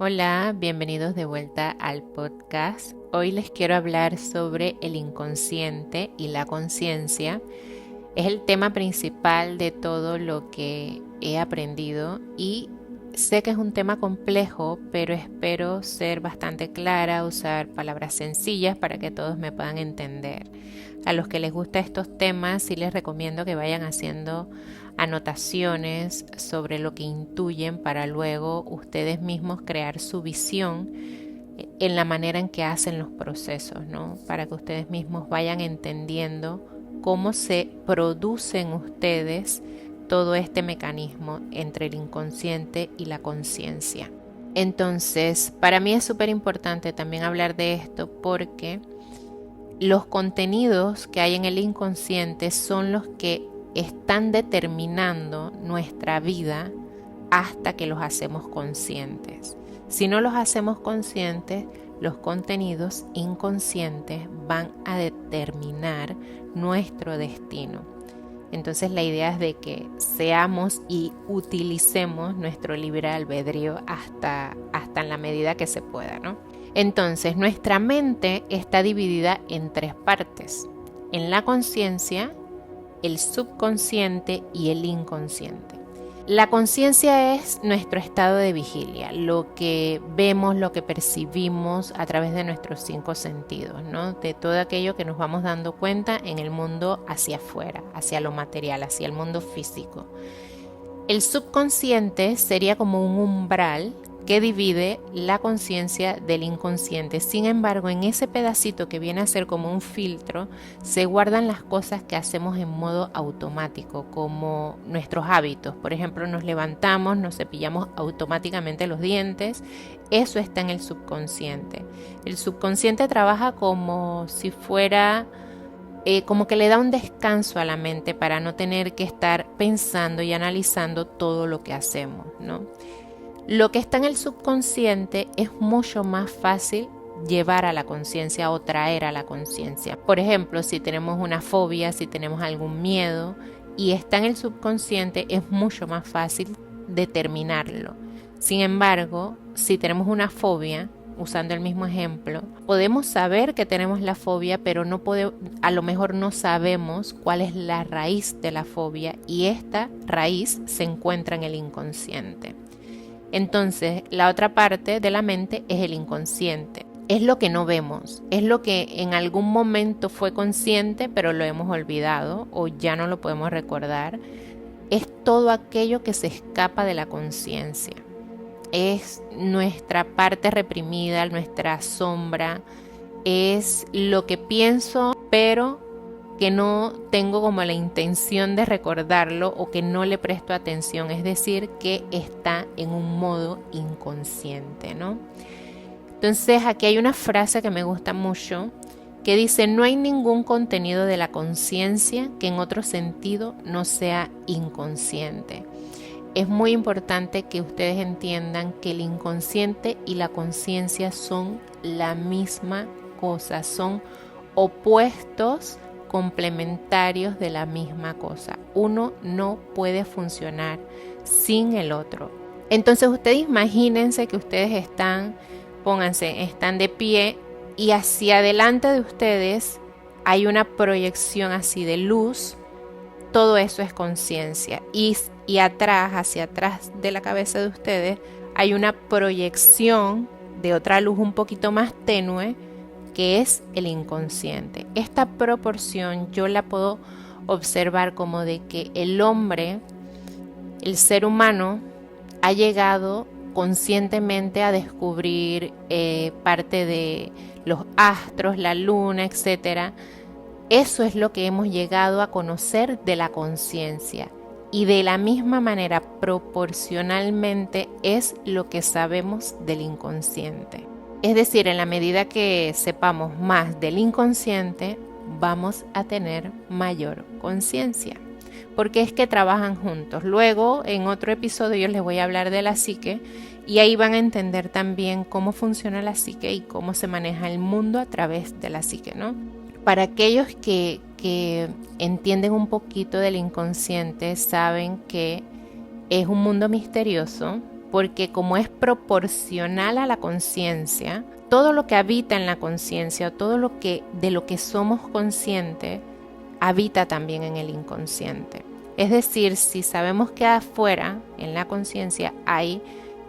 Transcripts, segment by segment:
Hola, bienvenidos de vuelta al podcast. Hoy les quiero hablar sobre el inconsciente y la conciencia. Es el tema principal de todo lo que he aprendido y sé que es un tema complejo, pero espero ser bastante clara, usar palabras sencillas para que todos me puedan entender. A los que les gustan estos temas, sí les recomiendo que vayan haciendo anotaciones sobre lo que intuyen para luego ustedes mismos crear su visión en la manera en que hacen los procesos, ¿no? Para que ustedes mismos vayan entendiendo cómo se produce en ustedes todo este mecanismo entre el inconsciente y la conciencia. Entonces, para mí es súper importante también hablar de esto porque los contenidos que hay en el inconsciente son los que están determinando nuestra vida hasta que los hacemos conscientes. Si no los hacemos conscientes, los contenidos inconscientes van a determinar nuestro destino. Entonces la idea es de que seamos y utilicemos nuestro libre albedrío hasta en la medida que se pueda, ¿no? Entonces nuestra mente está dividida en tres partes: en la conciencia, el subconsciente y el inconsciente. La conciencia es nuestro estado de vigilia, lo que vemos, lo que percibimos a través de nuestros 5 sentidos, ¿no? De todo aquello que nos vamos dando cuenta en el mundo hacia afuera, hacia lo material, hacia el mundo físico. El subconsciente sería como un umbral que divide la conciencia del inconsciente. Sin embargo, en ese pedacito que viene a ser como un filtro, se guardan las cosas que hacemos en modo automático, como nuestros hábitos. Por ejemplo, nos levantamos, nos cepillamos automáticamente los dientes. Eso está en el subconsciente. El subconsciente trabaja como si fuera como que le da un descanso a la mente para no tener que estar pensando y analizando todo lo que hacemos, ¿no? Lo que está en el subconsciente es mucho más fácil llevar a la conciencia o traer a la conciencia. Por ejemplo, si tenemos una fobia, si tenemos algún miedo y está en el subconsciente, es mucho más fácil determinarlo. Sin embargo, si tenemos una fobia, usando el mismo ejemplo, podemos saber que tenemos la fobia, pero a lo mejor no sabemos cuál es la raíz de la fobia y esta raíz se encuentra en el inconsciente. Entonces, la otra parte de la mente es el inconsciente. Es lo que no vemos, es lo que en algún momento fue consciente, pero lo hemos olvidado o ya no lo podemos recordar. Es todo aquello que se escapa de la conciencia. Es nuestra parte reprimida, nuestra sombra. Es lo que pienso, pero que no tengo como la intención de recordarlo o que no le presto atención, es decir, que está en un modo inconsciente, ¿no? Entonces aquí hay una frase que me gusta mucho que dice: no hay ningún contenido de la conciencia que en otro sentido no sea inconsciente. Es muy importante que ustedes entiendan que el inconsciente y la conciencia son la misma cosa, son opuestos complementarios de la misma cosa. Uno no puede funcionar sin el otro. Entonces ustedes imagínense que ustedes están de pie y hacia adelante de ustedes hay una proyección así de luz. Todo eso es conciencia y atrás, hacia atrás de la cabeza de ustedes hay una proyección de otra luz un poquito más tenue, que es el inconsciente. Esta proporción yo la puedo observar como de que el hombre, el ser humano, ha llegado conscientemente a descubrir parte de los astros, la luna, etc. Eso es lo que hemos llegado a conocer de la conciencia. Y de la misma manera, proporcionalmente, es lo que sabemos del inconsciente. Es decir, en la medida que sepamos más del inconsciente, vamos a tener mayor conciencia, porque es que trabajan juntos. Luego, en otro episodio, yo les voy a hablar de la psique y ahí van a entender también cómo funciona la psique y cómo se maneja el mundo a través de la psique, ¿no? Para aquellos que entienden un poquito del inconsciente, saben que es un mundo misterioso, porque como es proporcional a la conciencia, todo lo que habita en la conciencia, todo lo que de lo que somos conscientes, habita también en el inconsciente. Es decir, si sabemos que afuera, en la conciencia, hay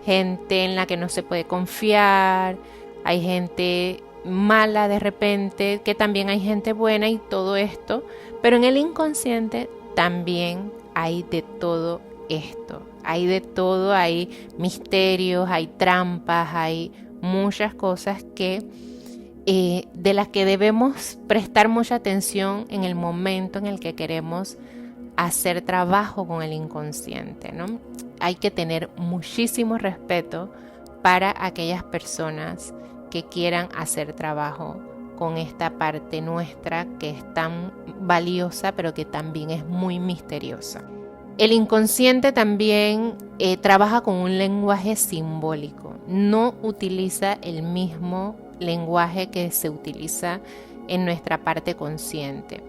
gente en la que no se puede confiar, hay gente mala de repente, que también hay gente buena y todo esto, pero en el inconsciente también hay de todo esto. Hay de todo, hay misterios, hay trampas, hay muchas cosas que de las que debemos prestar mucha atención en el momento en el que queremos hacer trabajo con el inconsciente, ¿no? Hay que tener muchísimo respeto para aquellas personas que quieran hacer trabajo con esta parte nuestra que es tan valiosa, pero que también es muy misteriosa. El inconsciente también trabaja con un lenguaje simbólico, no utiliza el mismo lenguaje que se utiliza en nuestra parte consciente.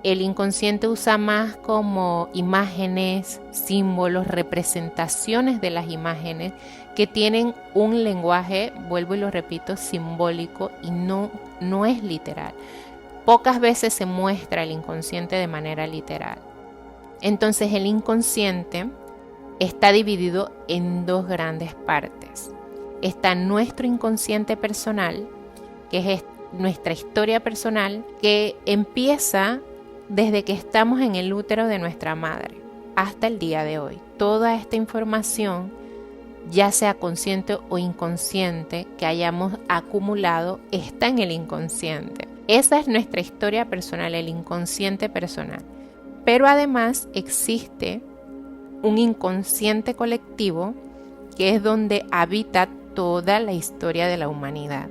El inconsciente usa más como imágenes, símbolos, representaciones de las imágenes que tienen un lenguaje, vuelvo y lo repito, simbólico y no es literal. Pocas veces se muestra el inconsciente de manera literal. Entonces el inconsciente está dividido en dos grandes partes. Está nuestro inconsciente personal, que es nuestra historia personal, que empieza desde que estamos en el útero de nuestra madre hasta el día de hoy. Toda esta información, ya sea consciente o inconsciente, que hayamos acumulado, está en el inconsciente. Esa es nuestra historia personal, el inconsciente personal. Pero además existe un inconsciente colectivo que es donde habita toda la historia de la humanidad.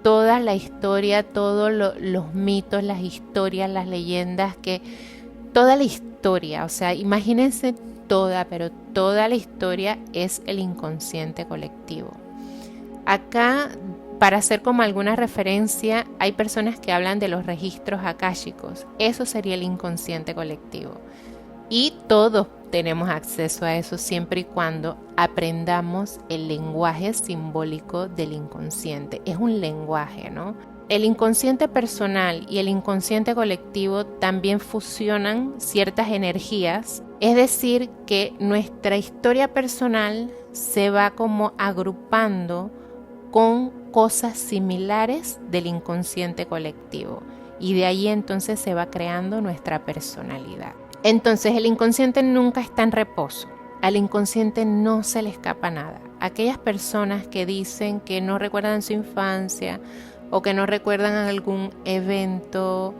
Toda la historia, todos los mitos, las historias, las leyendas, toda la historia, o sea, imagínense pero toda la historia es el inconsciente colectivo. Acá, para hacer como alguna referencia, hay personas que hablan de los registros akáshicos. Eso sería el inconsciente colectivo. Y todos tenemos acceso a eso siempre y cuando aprendamos el lenguaje simbólico del inconsciente. Es un lenguaje, ¿no? El inconsciente personal y el inconsciente colectivo también fusionan ciertas energías. Es decir, que nuestra historia personal se va como agrupando con cosas similares del inconsciente colectivo. Y de ahí entonces se va creando nuestra personalidad. Entonces el inconsciente nunca está en reposo. Al inconsciente no se le escapa nada. Aquellas personas que dicen que no recuerdan su infancia o que no recuerdan algún evento,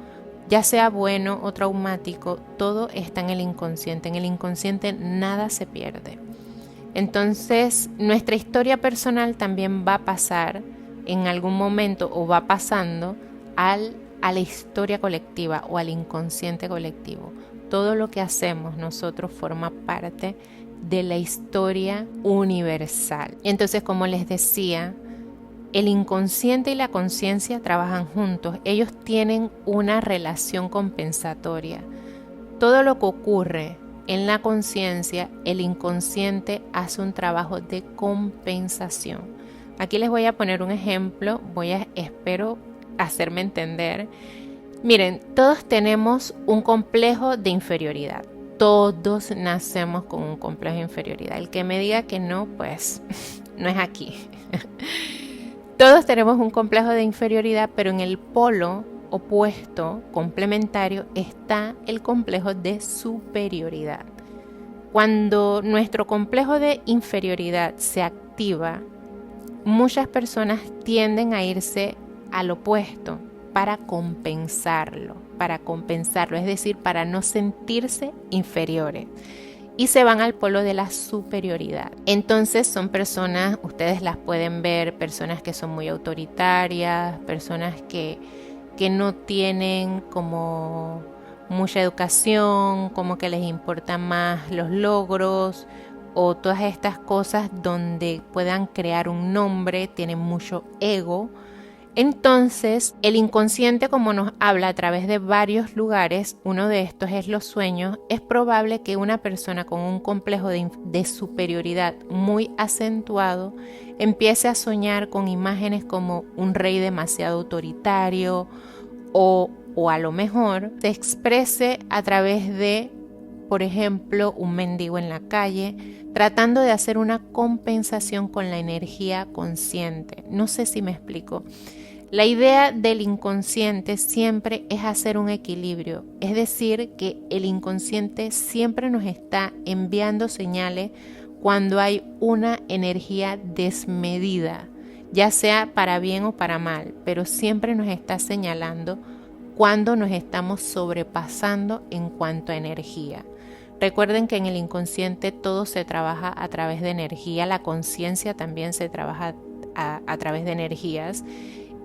ya sea bueno o traumático, todo está en el inconsciente. En el inconsciente nada se pierde. Entonces nuestra historia personal también va a pasar en algún momento o va pasando a la historia colectiva o al inconsciente colectivo. Todo lo que hacemos nosotros forma parte de la historia universal. Entonces, como les decía, el inconsciente y la conciencia trabajan juntos. Ellos tienen una relación compensatoria. Todo lo que ocurre en la conciencia, el inconsciente hace un trabajo de compensación. Aquí les voy a poner un ejemplo. Espero hacerme entender. Miren, todos tenemos un complejo de inferioridad. Todos nacemos con un complejo de inferioridad. El que me diga que no, pues no es aquí. Todos tenemos un complejo de inferioridad, pero en el polo opuesto, complementario, está el complejo de superioridad. Cuando nuestro complejo de inferioridad se activa, muchas personas tienden a irse al opuesto para compensarlo, es decir, para no sentirse inferiores. Y se van al polo de la superioridad. Entonces son personas, ustedes las pueden ver, personas que son muy autoritarias, personas que no tienen como mucha educación, como que les importan más los logros o todas estas cosas donde puedan crear un nombre, tienen mucho ego. Entonces, el inconsciente, como nos habla a través de varios lugares, uno de estos es los sueños, es probable que una persona con un complejo de superioridad muy acentuado empiece a soñar con imágenes como un rey demasiado autoritario o a lo mejor se exprese a través de, por ejemplo, un mendigo en la calle, tratando de hacer una compensación con la energía consciente. No sé si me explico. La idea del inconsciente siempre es hacer un equilibrio, es decir, que el inconsciente siempre nos está enviando señales cuando hay una energía desmedida, ya sea para bien o para mal, pero siempre nos está señalando cuando nos estamos sobrepasando en cuanto a energía. Recuerden que en el inconsciente todo se trabaja a través de energía, la conciencia también se trabaja a través de energías.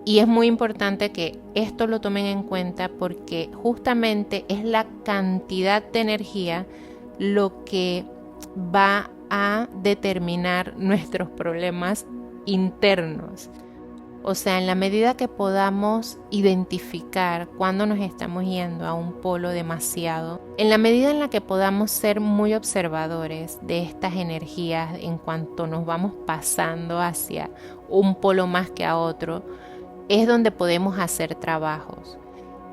Y es muy importante que esto lo tomen en cuenta porque justamente es la cantidad de energía lo que va a determinar nuestros problemas internos. O sea, en la medida que podamos identificar cuando nos estamos yendo a un polo demasiado, en la medida en la que podamos ser muy observadores de estas energías en cuanto nos vamos pasando hacia un polo más que a otro, es donde podemos hacer trabajos.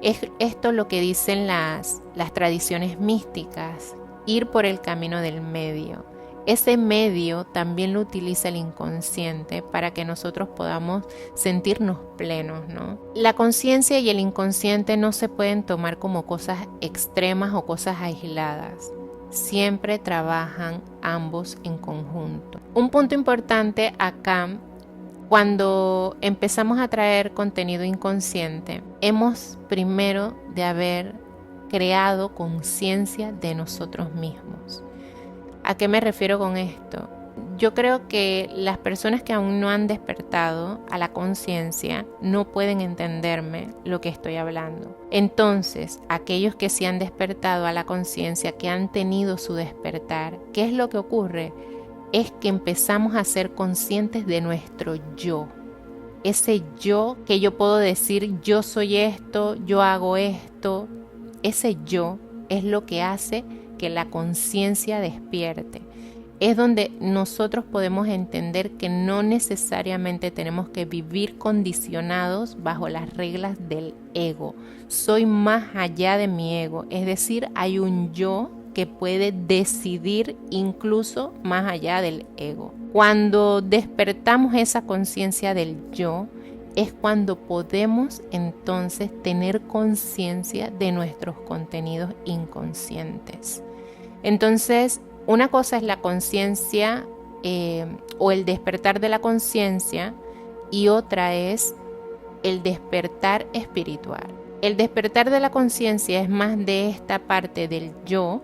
Es esto lo que dicen las tradiciones místicas, ir por el camino del medio. Ese medio también lo utiliza el inconsciente para que nosotros podamos sentirnos plenos, ¿no? La conciencia y el inconsciente no se pueden tomar como cosas extremas o cosas aisladas. Siempre trabajan ambos en conjunto. Un punto importante acá, cuando empezamos a traer contenido inconsciente, hemos primero de haber creado conciencia de nosotros mismos. ¿A qué me refiero con esto? Yo creo que las personas que aún no han despertado a la conciencia no pueden entenderme lo que estoy hablando. Entonces, aquellos que sí han despertado a la conciencia, que han tenido su despertar, ¿qué es lo que ocurre? Es que empezamos a ser conscientes de nuestro yo. Ese yo que yo puedo decir, yo soy esto, yo hago esto. Ese yo es lo que hace que la conciencia despierte. Es donde nosotros podemos entender que no necesariamente tenemos que vivir condicionados bajo las reglas del ego. Soy más allá de mi ego, es decir, hay un yo que puede decidir incluso más allá del ego. Cuando despertamos esa conciencia del yo, es cuando podemos entonces tener conciencia de nuestros contenidos inconscientes. Entonces, una cosa es la conciencia o el despertar de la conciencia y otra es el despertar espiritual. El despertar de la conciencia es más de esta parte del yo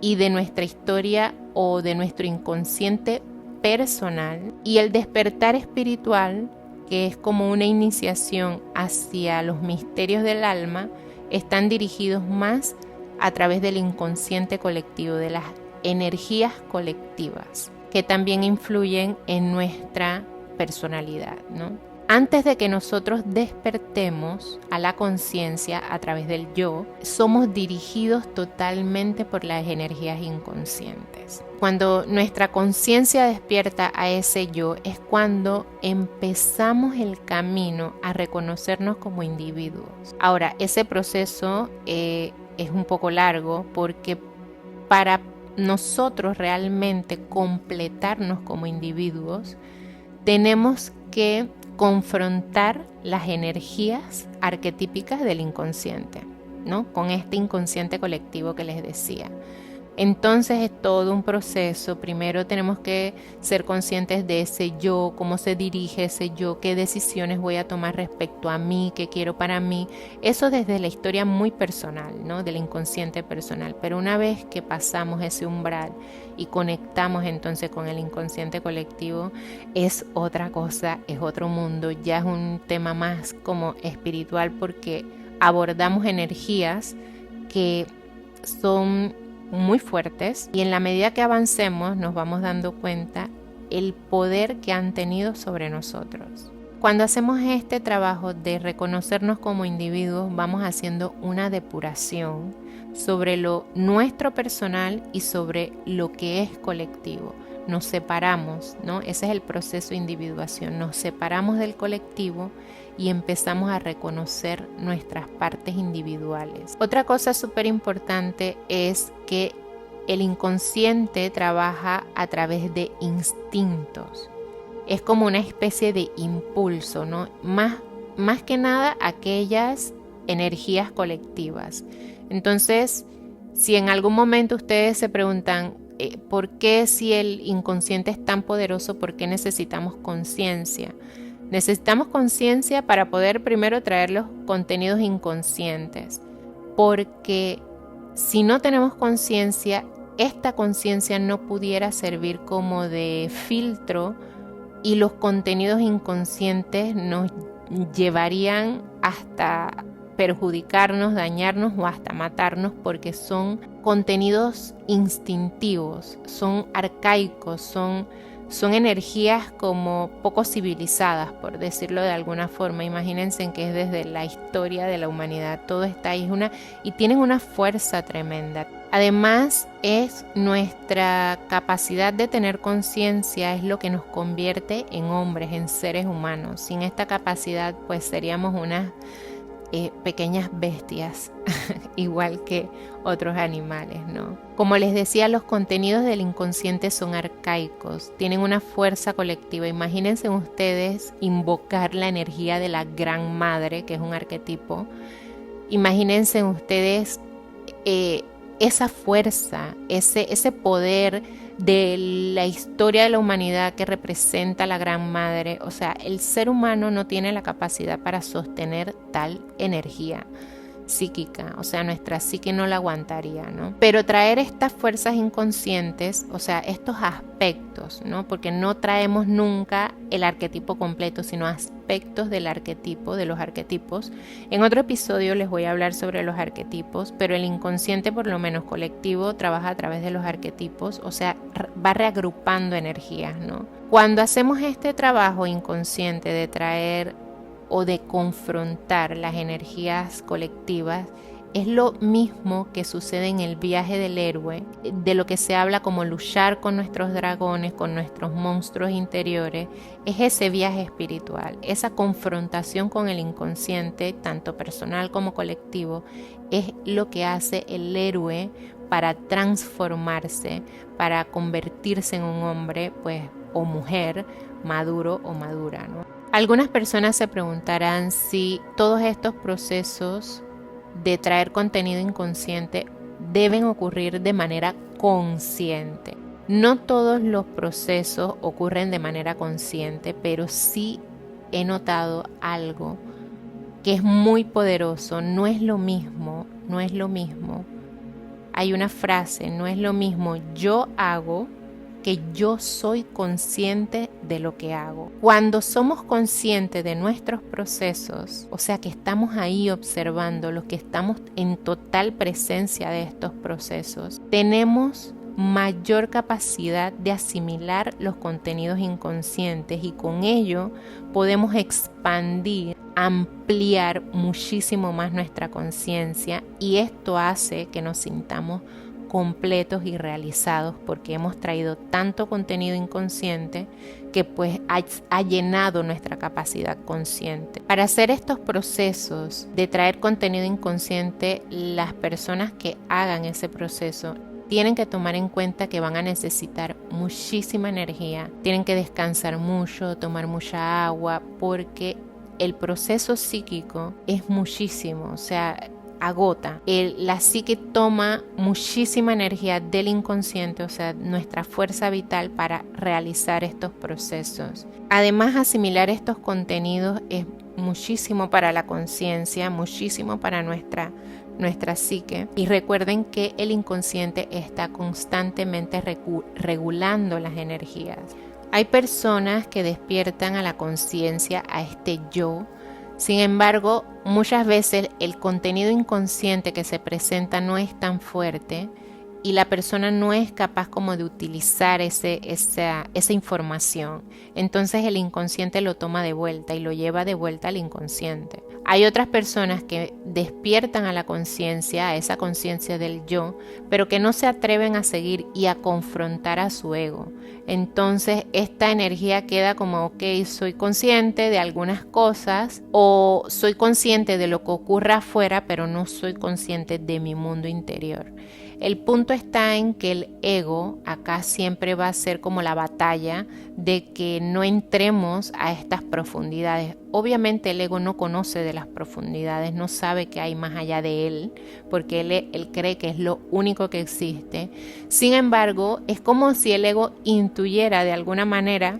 y de nuestra historia o de nuestro inconsciente personal, y el despertar espiritual, que es como una iniciación hacia los misterios del alma, están dirigidos más a través del inconsciente colectivo, de las energías colectivas, que también influyen en nuestra personalidad, ¿no? Antes de que nosotros despertemos a la conciencia a través del yo, somos dirigidos totalmente por las energías inconscientes. Cuando nuestra conciencia despierta a ese yo, es cuando empezamos el camino a reconocernos como individuos. Ahora, ese proceso es un poco largo porque para nosotros realmente completarnos como individuos, tenemos que confrontar las energías arquetípicas del inconsciente, ¿no? Con este inconsciente colectivo que les decía. Entonces es todo un proceso. Primero tenemos que ser conscientes de ese yo, cómo se dirige ese yo, qué decisiones voy a tomar respecto a mí, qué quiero para mí. Eso desde la historia muy personal, ¿no? Del inconsciente personal. Pero una vez que pasamos ese umbral y conectamos entonces con el inconsciente colectivo, es otra cosa, es otro mundo. Ya es un tema más como espiritual porque abordamos energías que son muy fuertes y en la medida que avancemos nos vamos dando cuenta el poder que han tenido sobre nosotros. Cuando hacemos este trabajo de reconocernos como individuos, vamos haciendo una depuración sobre lo nuestro personal y sobre lo que es colectivo. Nos separamos, ¿no? Ese es el proceso de individuación. Nos separamos del colectivo y empezamos a reconocer nuestras partes individuales. Otra cosa súper importante es que el inconsciente trabaja a través de instintos. Es como una especie de impulso, ¿no? Más que nada aquellas energías colectivas. Entonces, si en algún momento ustedes se preguntan ¿por qué si el inconsciente es tan poderoso, por qué necesitamos conciencia? Necesitamos conciencia para poder primero traer los contenidos inconscientes, porque si no tenemos conciencia, esta conciencia no pudiera servir como de filtro y los contenidos inconscientes nos llevarían hasta perjudicarnos, dañarnos o hasta matarnos, porque son contenidos instintivos, son arcaicos, son energías como poco civilizadas, por decirlo de alguna forma. Imagínense que es desde la historia de la humanidad, todo está ahí y tienen una fuerza tremenda. Además, es nuestra capacidad de tener conciencia es lo que nos convierte en hombres, en seres humanos. Sin esta capacidad, pues seríamos unas pequeñas bestias, igual que otros animales, ¿no? Como les decía, los contenidos del inconsciente son arcaicos, tienen una fuerza colectiva. Imagínense ustedes invocar la energía de la Gran Madre, que es un arquetipo. Imagínense ustedes esa fuerza, ese poder de la historia de la humanidad que representa la Gran Madre. O sea, el ser humano no tiene la capacidad para sostener tal energía psíquica, o sea, nuestra psique no la aguantaría, ¿no? Pero traer estas fuerzas inconscientes, o sea, estos aspectos, ¿no? Porque no traemos nunca el arquetipo completo, sino aspectos del arquetipo, de los arquetipos. En otro episodio les voy a hablar sobre los arquetipos, pero el inconsciente, por lo menos colectivo, trabaja a través de los arquetipos, o sea, va reagrupando energías, ¿no? Cuando hacemos este trabajo inconsciente de traer o de confrontar las energías colectivas, es lo mismo que sucede en el viaje del héroe, de lo que se habla como luchar con nuestros dragones, con nuestros monstruos interiores. Es ese viaje espiritual, esa confrontación con el inconsciente, tanto personal como colectivo, es lo que hace el héroe para transformarse, para convertirse en un hombre, pues, o mujer maduro o madura, ¿no? Algunas personas se preguntarán si todos estos procesos de traer contenido inconsciente deben ocurrir de manera consciente. No todos los procesos ocurren de manera consciente, pero sí he notado algo que es muy poderoso. No es lo mismo. Hay una frase, no es lo mismo yo hago que yo soy consciente de lo que hago. Cuando somos conscientes de nuestros procesos, o sea que estamos ahí observando, los que estamos en total presencia de estos procesos, tenemos mayor capacidad de asimilar los contenidos inconscientes y con ello podemos expandir, ampliar muchísimo más nuestra conciencia, y esto hace que nos sintamos completos y realizados porque hemos traído tanto contenido inconsciente que pues ha llenado nuestra capacidad consciente. Para hacer estos procesos de traer contenido inconsciente, las personas que hagan ese proceso tienen que tomar en cuenta que van a necesitar muchísima energía, tienen que descansar mucho, tomar mucha agua, porque el proceso psíquico es muchísimo, o sea, agota. La psique toma muchísima energía del inconsciente, o sea, nuestra fuerza vital para realizar estos procesos. Además, asimilar estos contenidos es muchísimo para la conciencia, muchísimo para nuestra psique. Y recuerden que el inconsciente está constantemente regulando las energías. Hay personas que despiertan a la conciencia, a este yo. Sin embargo, muchas veces el contenido inconsciente que se presenta no es tan fuerte y la persona no es capaz como de utilizar esa información. Entonces el inconsciente lo toma de vuelta y lo lleva de vuelta al inconsciente. Hay otras personas que despiertan a la conciencia, a esa conciencia del yo, pero que no se atreven a seguir y a confrontar a su ego. Entonces esta energía queda como, ok, soy consciente de algunas cosas o soy consciente de lo que ocurre afuera, pero no soy consciente de mi mundo interior. El punto está en que el ego acá siempre va a ser como la batalla de que no entremos a estas profundidades. Obviamente el ego no conoce de las profundidades, no sabe que hay más allá de él, porque él cree que es lo único que existe. Sin embargo, es como si el ego intuyera de alguna manera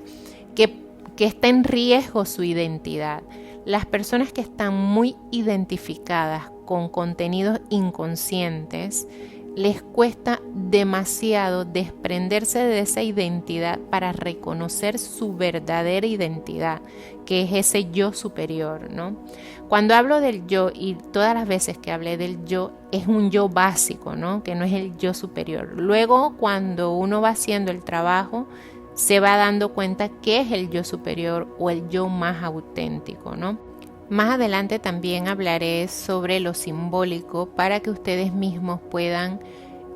que está en riesgo su identidad. Las personas que están muy identificadas con contenidos inconscientes, les cuesta demasiado desprenderse de esa identidad para reconocer su verdadera identidad, que es ese yo superior, ¿no? Cuando hablo del yo, y todas las veces que hablé del yo, es un yo básico, ¿no? Que no es el yo superior. Luego, cuando uno va haciendo el trabajo, se va dando cuenta qué es el yo superior o el yo más auténtico, ¿no? Más adelante también hablaré sobre lo simbólico para que ustedes mismos puedan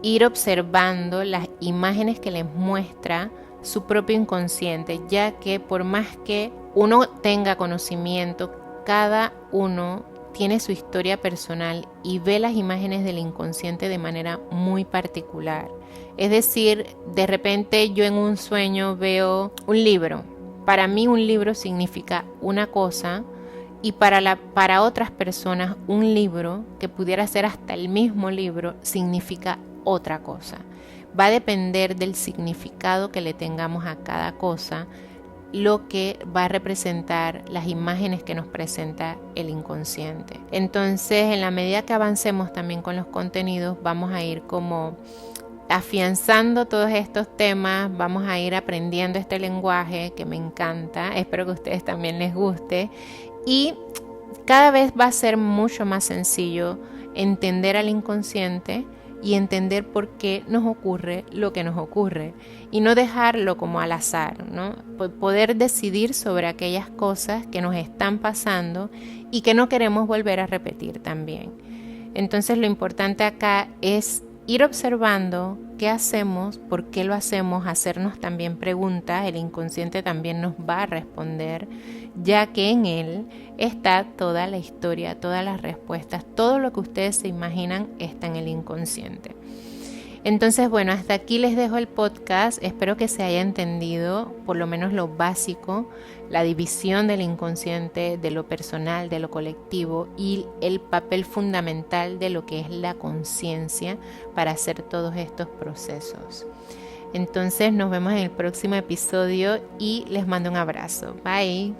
ir observando las imágenes que les muestra su propio inconsciente, ya que por más que uno tenga conocimiento, cada uno tiene su historia personal y ve las imágenes del inconsciente de manera muy particular. Es decir, de repente yo en un sueño veo un libro. Para mí un libro significa una cosa, y para otras personas un libro, que pudiera ser hasta el mismo libro, significa otra cosa. Va a depender del significado que le tengamos a cada cosa, lo que va a representar las imágenes que nos presenta el inconsciente. Entonces, en la medida que avancemos también con los contenidos, vamos a ir como afianzando todos estos temas, vamos a ir aprendiendo este lenguaje que me encanta. Espero que a ustedes también les guste. Y cada vez va a ser mucho más sencillo entender al inconsciente y entender por qué nos ocurre lo que nos ocurre y no dejarlo como al azar, ¿no? Poder decidir sobre aquellas cosas que nos están pasando y que no queremos volver a repetir también. Entonces lo importante acá es ir observando qué hacemos, por qué lo hacemos, hacernos también preguntas. El inconsciente también nos va a responder, ya que en él está toda la historia, todas las respuestas, todo lo que ustedes se imaginan está en el inconsciente. Entonces, bueno, hasta aquí les dejo el podcast. Espero que se haya entendido por lo menos lo básico, la división del inconsciente, de lo personal, de lo colectivo y el papel fundamental de lo que es la conciencia para hacer todos estos procesos. Entonces, nos vemos en el próximo episodio y les mando un abrazo. Bye.